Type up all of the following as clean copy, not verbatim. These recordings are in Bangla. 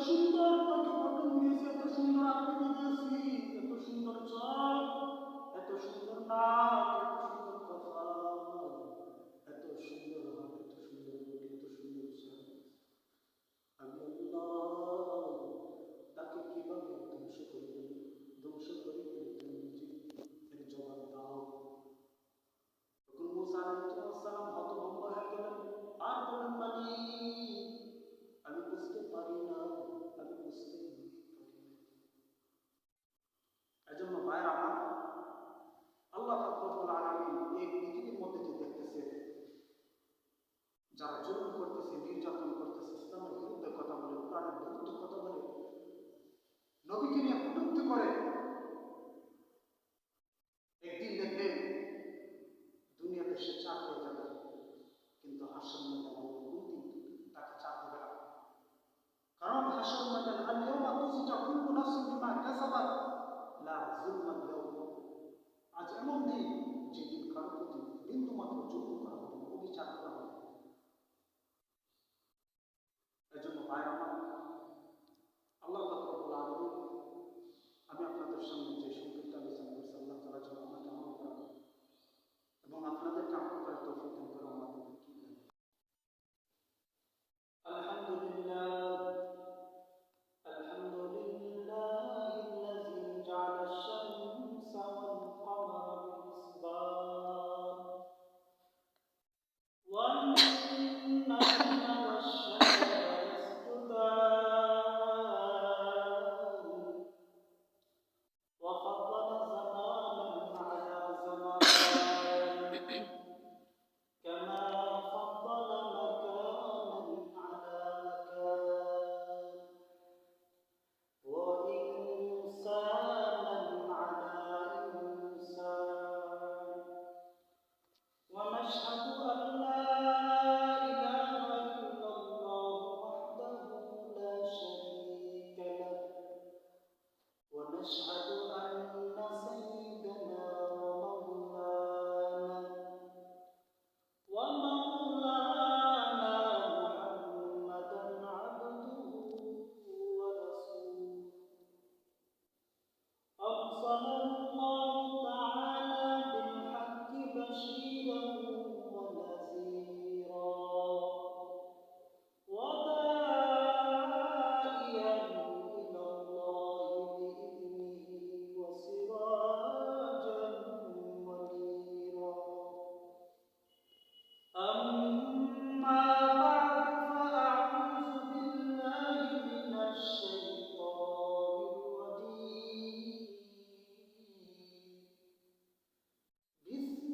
সুন্দর তোকে গঠন দিয়েছি, এত সুন্দর আকৃতি দিয়েছি, এত সুন্দর চোখ, এত সুন্দর নাক, এত সুন্দর কথা, এত সুন্দর হাত, এত সুন্দর রুটি, এত সুন্দর স্বাদ। আমি আল্লাহ তাকে কিভাবে ধ্বংস করে ফেলি, ধ্বংস করে ফেলি, তুমি নিজে এর জবাব দাও। তখন মুসা আলাইহিস সালাম হতভম্ব হয়ে গেলেন আর বলেন, আমি বুঝতে পারি না, আমি বুঝতে পারি না। এজন্য ভাইয়ের আমার, আল্লাহ পাক রব্বুল আলামিন এই পৃথিবীর মধ্যে যে দেখতেছেন যারা জুলুম করতেছে, নির্যাতন করতেছে, ইসলামের বিরুদ্ধে কথা বলে, কোরআনের বিরুদ্ধে কথা বলে, নবীকে নিয়ে কটূক্তি করে, একদিন দেখবেন দুনিয়াতে সে চাপ হয়ে যাবে, কিন্তু হাসর ময়দানে কোনদিন তাকে চাপ দেবে না। কারণ হাসর ময়দান আল-ইয়াওমা তুজজা কুল্লু নাফসিন বিমা কাসাবাত লা যুলমা আল-ইয়াওম। আজ এমন দিন যেদিন কারো প্রতি বিন্দুমাত্র জুলুম করা হবে না, অবিচার করা হবে না। এজন্য ভাই আমার, আল্লাহ পাক রব্বুল আলামিন, আমি আপনাদের সামনে যে সংক্ষিপ্ত আলোচনা করছি, আল্লাহ তাআলা যেন আমাকে আমল করান এবং আপনাদেরকে আমল করার তৌফিক দান করে আমাদেরকে কি দেন। আলহামদুলিল্লাহ, আলহামদুলিল্লাহিল্লাযী জাআলা আশ-শামসা ওয়াল কমারা বিহিসবান ওয়ান নাজমা ওয়াশ-শাজara ইয়াসজুদান وفضل زمانا على زمان كما فضل مكانا على مكان وإنسانا على إنسان ونشهد أن لا إله إلا الله وحده لا شريك له ونشهد أن سيدنا ومولانا محمدا عبده ورسوله أرسله الله تعالى بالحق بشيرا ونذيرا وداعيا إلى الله بإذنه وسراجا منيرا. أما بعد فأعوذ بالله من الشيطان الرجيم.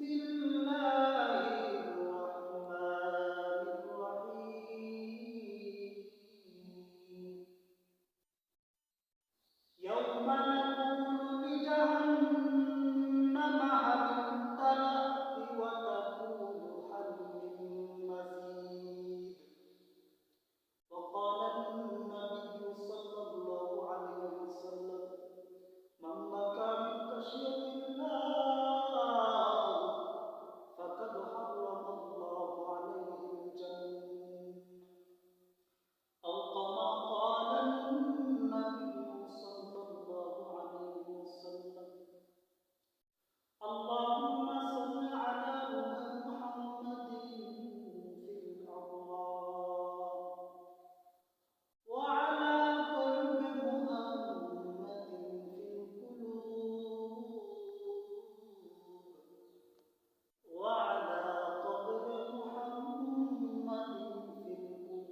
بسم الله الرحمن الرحيم. يوم نقول لجهنم هل امتلأت وتقول هل من مزيد. وقال النبي صلى الله عليه وسلم من بكى من خشية الله فقد حرم الله عليه الجنة أو كما قال النبي صلى الله عليه وسلم. اللهم صل على محمد في الأبرار وعلى قلب محمد في القلوب وعلى قبر محمد في القلوب.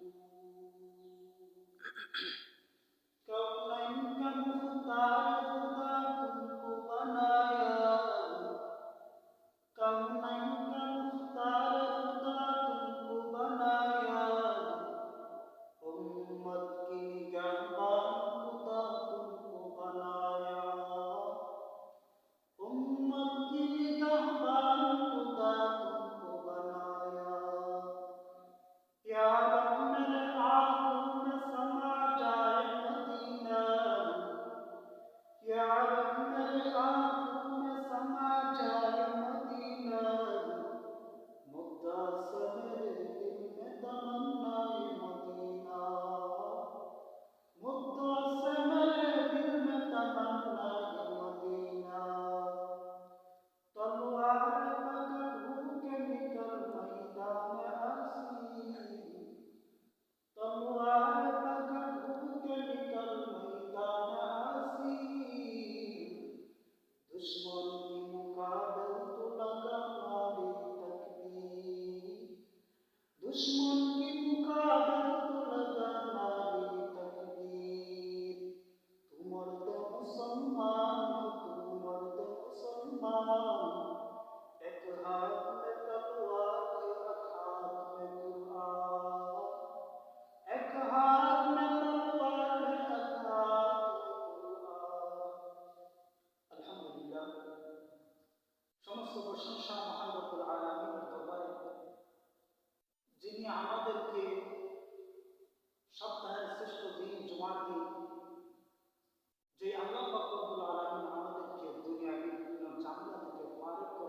كونك مختار خدا كل بناياه كونك مختار خدا كل بناياه उम्मत की निगहबान खुदा तुमको बनाया उम्मत की निगहबान खुदा तुमको बनाया. या रब मेरे आंखों में समा जाए मदीना, या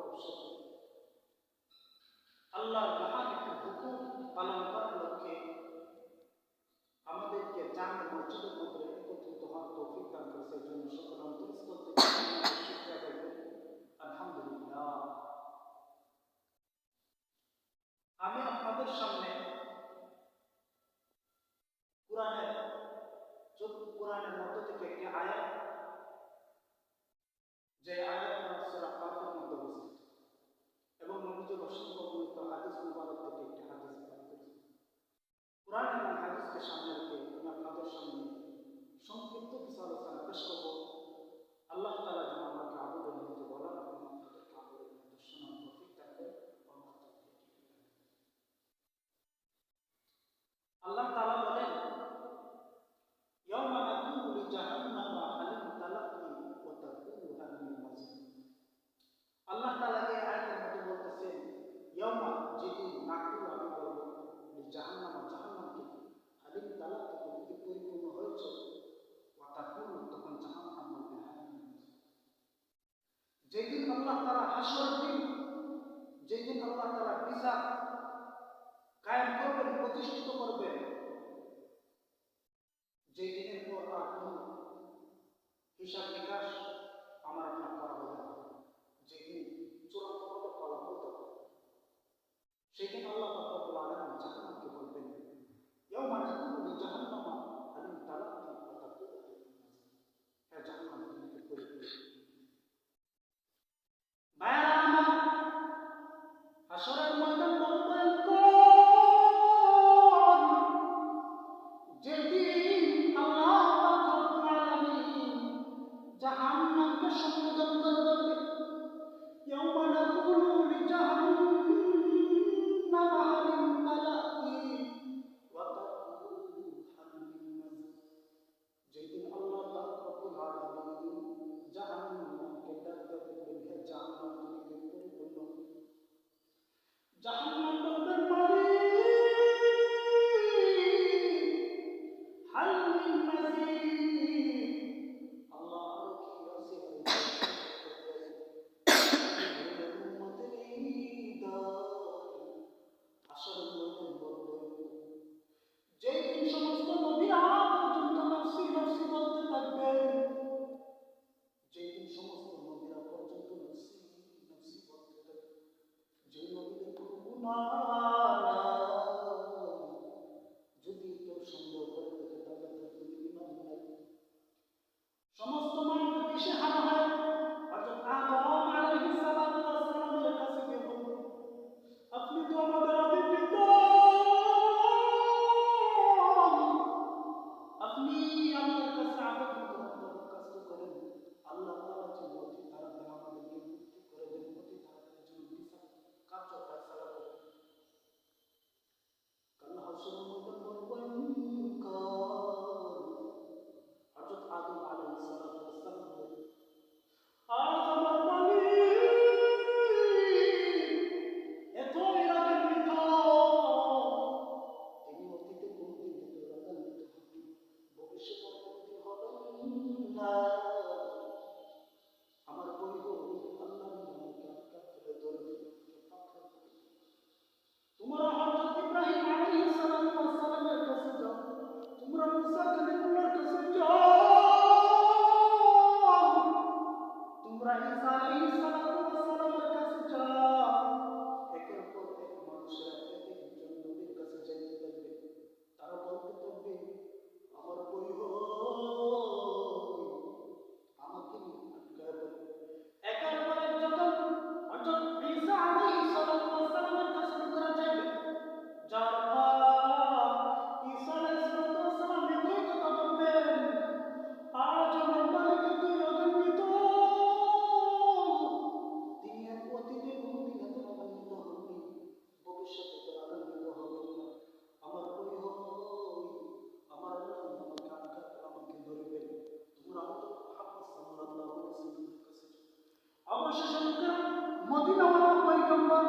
ব্যবসা করি। আল্লাহর মহান একটি হুকুম পালন করার লক্ষ্যে আমাদেরকে জামে মসজিদের মধ্যে একত্রিত হওয়ার তৌফিক দান করেছে। এই জন্য সকল অন্তরস্থল থেকে শুকরিয়া আদায় করি, আলহামদুলিল্লাহ। আমি আপনাদের সামনে কোরআনের মধ্য থেকে একটি আয়াত, যে আয়াতটা সূরা কাফের মধ্যে অবস্থিত এবং নবীজির অসংখ্য বর্ণিত হাদিস মুবারক থেকে একটি হাদিস পাঠ করেছি। কোরআন এবং হাদিসকে সামনে রেখে আমি আপনাদের সামনে সংক্ষিপ্ত কিছু আলোচনা পেশ করব। আল্লাহ তাআলা যেন আমাকে আদরের মধ্যে বলার এবং আপনাদেরকে আদরের মধ্যে শোনার তৌফিক দান করে। আল্লাহ তাআলা বলেন, ইয়াওমা নাকুলু লিজাহান্নামা হালিম তালাক্কি ওয়া তাকুলু হাল মিন মাজিদ। আল্লাহ তাআলা এই আয়াতের মধ্যে বলতেছেন, ইয়াওমা, যেদিন নাকুলু, আমি বলবো, লিজাহান্নামা, জাহান্নামকে, হালিম তালাক্কি, তুমি কি পরিপূর্ণ হয়েছে, ওয়া তাকুলু, তখন জাহান্নাম বলবে হাল মিন মাজিদ। যেদিন আল্লাহ তাআলা হাসরের দিন, যেদিন আল্লাহ তাআলা বিচার কায়েম করবেন, প্রতিষ্ঠিত করবেন, যে দিনের পর আর কোনো হিসাব নিকাশ আমার আপনার করা হবে না, যেদিন চূড়ান্তভাবে ফলাফল দেবে, সেদিন আল্লাহ রাব্বুল আলামিন জাহান্নামকে বলবেন, ইয়াওমা নাকুলু লিজাহান্নামা হালিম তালাক্কি ওয়া তাকুলু হাল মিন মাজিদ। হ্যাঁ জাহান্নাম, তুমি কি পরিপূর্ণ। ভাইরা আমার, হাসরের ময়দান বড় ভয়ঙ্কর। যেদিন আল্লাহ রাব্বুল আলামিন জাহান্নামকে সম্বোধন করবেন, ইয়াওমা নাকুলু লিজাহান্নামা হালিম তালাক্কি ওয়া তাকুলু হাল মিন মাজিদ। যেদিন আল্লাহ রাব্বুল আলামিন জাহান্নামকে ডাক দেবেন, হে জাহান্নাম, তুমি কি পরিপূর্ণ। জাহান্নাম বলবেন, মালিক, হাল মিন মাজিদ। আল্লাহ, আরো কি আছে, উম্মতের ঈদান। আসরের ময়দান বড় ভয়ঙ্কর। যেদিন সমস্ত নবীরা পর্যন্ত নফসি নফসি বলতে থাকবেন, যেদিন সমস্ত নবীরা পর্যন্ত নফসি নফসি বলতে থাকবেন, যে নবীদের কোনো গুনাহ নাই, যদি কেউ সন্দেহ করে থাকে তাহলে তার কোনো ঈমান নাই। সমস্ত মানুষ দিশে হারা হয়, হযরত আদম আলাইহিস সালাতু ওয়াস সালামের কাছে গিয়ে বলল, আপনি তো আমাদের আদি পিতা, আপনি আমাদের কাছে আবেদন করেন, দরখাস্ত করেন, আল্লাহ তাআলা যেন অতি তাড়াতাড়ি আমাদেরকে মুক্তি করে দেন, অতি তাড়াতাড়ি যেন বিচার কার্য ফয়সালা করেন। কাল হাসরের ময়দান বড় ভয়ঙ্কর। হযরত আদম আলাইহিস সালাতু ওয়াস সালাম বলেন, আজ আমার মালিক এত রাগান্বিত, তিনি অতীতে কোনদিন এত রাগান্বিত হননি, ভবিষ্যতে কোনদিন হবেন না। আমার পরিবার আল্লাহ আমাকে আটকা ফেলে ধরে পাথর করে। তোমরা হযরত ইব্রাহিম আলাইহিস সালাতু ওয়াস সালামের কাছে যাও, তোমরা মুসা কালিমুল্লাহর কাছে যাও, তোমরা ঈসা আলাইহিস সালাতু ওয়াস সালামের কাছে যাও। একের পর এক মানুষেরা একজন নবীর কাছে যাইতে থাকবে, তারা বলতে থাকবে, আমার পরিবার আমাকে আটকায় দেয়। একের পর এক যখন হযরত ঈসা আলাইহিস সালাতু ওয়াস সালামের কাছে লোকেরা যাইবে, যার ঈসা আলাইহিস সালাতু ওয়াস সালাম একই কথা বলবেন, আজ আমার মালিক এতই রাগান্বিত, তিনি অতীতে কোনোদিন এত রাগান্বিত হননি, ভবিষ্যতে তো রাগান্বিত হবেন না। আমার পরিবার, আমার আল্লাহ আমাকে আটকা করে আমাকে ধরবেন। তোমরা হযরত মুহাম্মদ সাল্লাল্লাহু আলাইহি ওয়াসাল্লামের কাছে যাও। অবশেষে লোকেরা মদিনাওয়ালা পয়গম্বর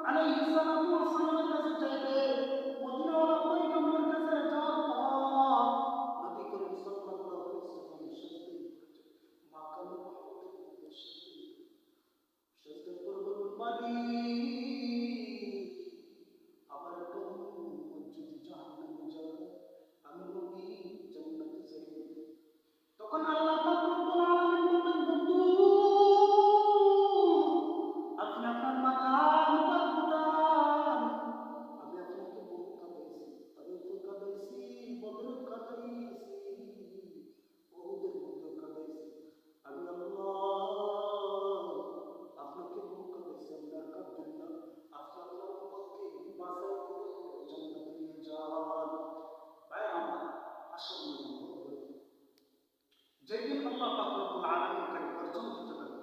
আলাইহিস সালাতু ওয়াস সালামের কাছে যাইবে। মদিনাওয়ালা পয়গম্বর কাছে যাওয়ার পর নবী করিম সাল্লাল্লাহু আলাইহি ওয়াসাল্লামের সাথে মাকামে মাহমুদের মধ্যে সাথে করবেন, যেদিন আল্লাহ পাক রব্বুল আলামিন তাকে গর্জন দিতে পারবে।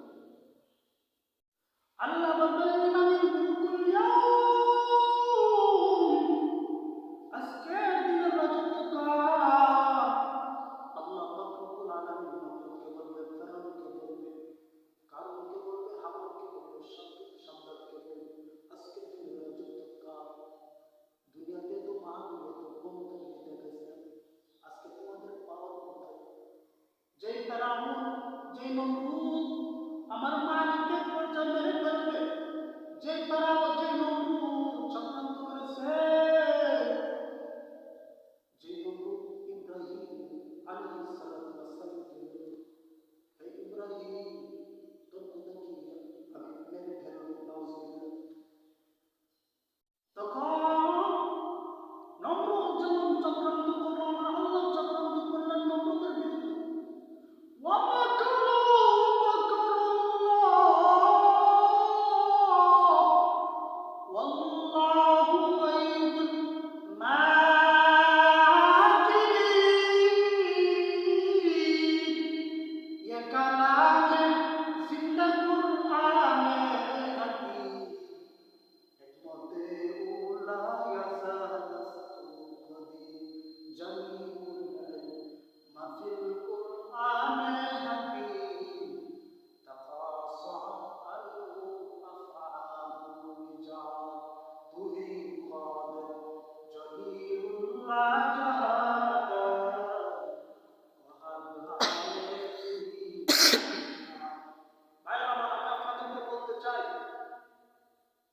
আল্লাহ বলবেন লিমানিল মুলকুল ইয়াউম, আজকের দিনের রাজত্ব কার? আল্লাহ পাক রব্বুল আলামিন নমরুদকে বলবে, ফেরাউনকে বলবে, কারুনকে বলবে, হামানকে বলবে, সামদাদকে বলবে, আজকের দিনের রাজত্ব কার? দুনিয়াতে তো মাহাবীর তো ক্ষমতা জিতে গেছে, আজকে তোমাদের পাওয়ার কোথায়? যেই ফেরাউন, যেই নমরুদ আমার মালিককে পর্যায়ে মেরে ফেলবে, যেই ফেরাউন, যেই নমরুদ চক্রান্ত করেছে, যেই নমরুদ ইব্রাহিম আলাইহিস সালাতু ওয়াস সালামকে বলল, হে ইব্রাহিম, তোর কথা কি আমি মেরে ফেলবো, নাউজুবিল্লাহ। তখন নমরুদ যেমন চক্রান্ত করলো, আমার আল্লাহ চক্রান্ত করলেন নমরুদের বিরুদ্ধে।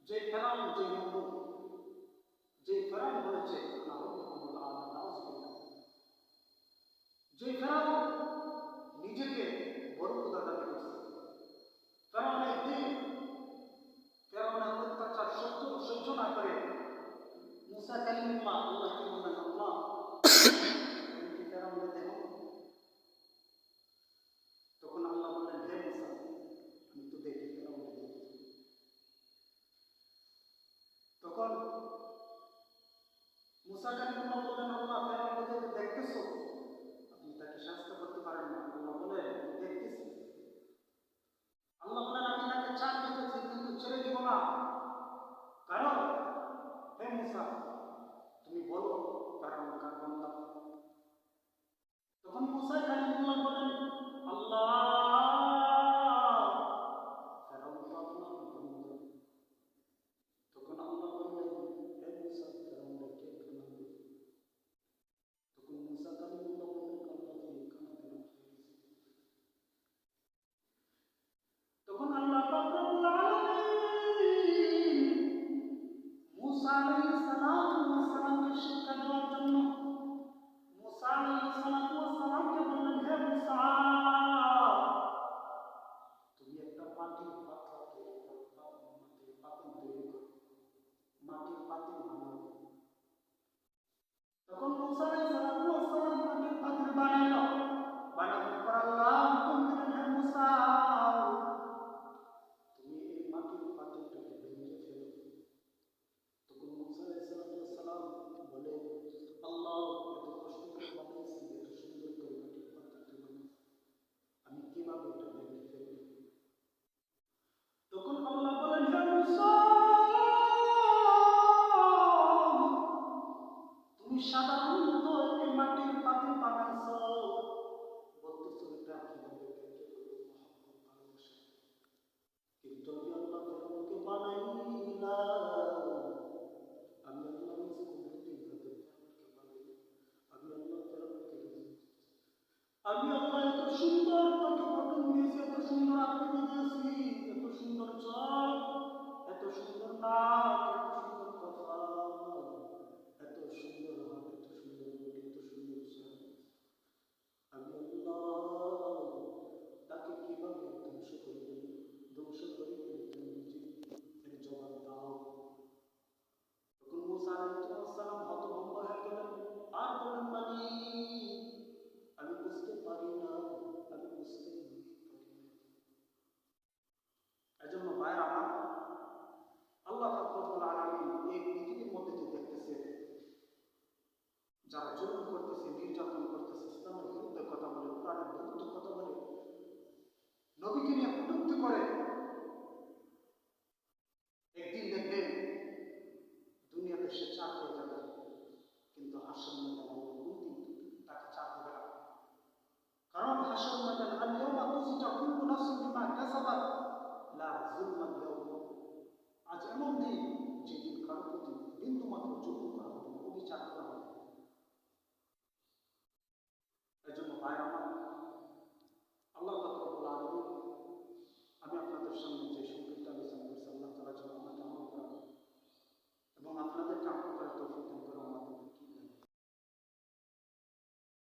যে ফেরাউন, যে নমরুদ, যে ফেরাউন বলেছে আনা রাব্বুকুমুল আ'লা, নাউজুবিল্লাহ, যে ফেরাউন নিজেকে বড় খোদা দাবি করছে, ফেরাউনের দিন, ফেরাউনের অত্যাচার সহ্য না করে মুসা কালিমুল্লাহ আল্লাহকে বললেন, আল্লাহ তুমি কি ফেরাউনকে দেখো? তখন আল্লাহ বললেন, হে মুসা, আমি তো দেখি, ফেরাউনকে দেখি। তখন মুসা কালিমুল্লাহ বললেন, আল্লাহ ফেরাউনকে দেখতেছো, আপনি তাকে শাস্তি করতে পারেন না। আল্লাহ বলেন, আমি দেখতেছি। আল্লাহ বলেন, আমি তাকে ছাড় দিতেছি, কিন্তু ছেড়ে দিব না। কারণ হে মুসা, তুমি বলো ফেরাউন কার বান্দা। তখন মুসা কালিমুল্লাহ বলেন, আল্লাহ ফেরাউন তো আপনার বান্দা। তখন আল্লাহ বললেন, হে মুসা, ফেরাউনকে কে বানাবে? তখন মুসা কালিমুল্লাহ বললেন, আল্লাহ তুমি কানাতে না। তখন আল্লাহ পাক রব্বুল আলামিন মুসা আলাইহিস সালাতু ওয়াস সালামকে শিক্ষা দেওয়ার জন্য মুসা আলাইহিস সালাতু ওয়াস সালামকে বললেন, হে মুসা, তুমি একটা মাটির পাত্র তৈরি করো, মাটির পাতিল তৈরি করো, মাটির পাতিল বানাও। তখন মুসা আলাইহিস সালাতু ওয়াস সালাম মাটির পাতিল বানাইলো। বানানোর পর আল্লাহ হুকুম দিলেন, হে মুসা, তুমি এই মাটির পাতিলটাকে ভেঙে ফেলো। তখন মুসা আলাইহিস সালাম বলে, আল্লাহ এত কষ্ট করে বানাইছি, এত সুন্দর করে মাটির পাতিলটা বানাইছি, আমি কিভাবে এটা ভেঙে ফেলবো? তখন আল্লাহ বলেন, হে মুসা, তুমি সাধারণত এই মাটির পাতিল বানাইছো, বলতেছো এটা কিভাবে ভেঙে ফেলবো, মহব্বত ভালোবাসা। কিন্তু আমি আল্লাহ ফেরাউনকে বানাইলাম, আমি আল্লাহ নিজ কুদরতি জাতে ফেরাউনকে বানাই, আমি আল্লাহ ফেরাউনকে রিজিক, আমি আল্লাহ এত সুন্দর তাকে গঠন দিয়েছি, এত সুন্দর আকৃতি দিয়েছি, এত সুন্দর চোখ, এত সুন্দর নাক, এত সুন্দর কথা, এত সুন্দর হাত, এত সুন্দর মুখ, এত সুন্দর চেহারা। আমি আল্লাহ তাকে কিভাবে ধ্বংস করে দিই, ধ্বংস করে দিই।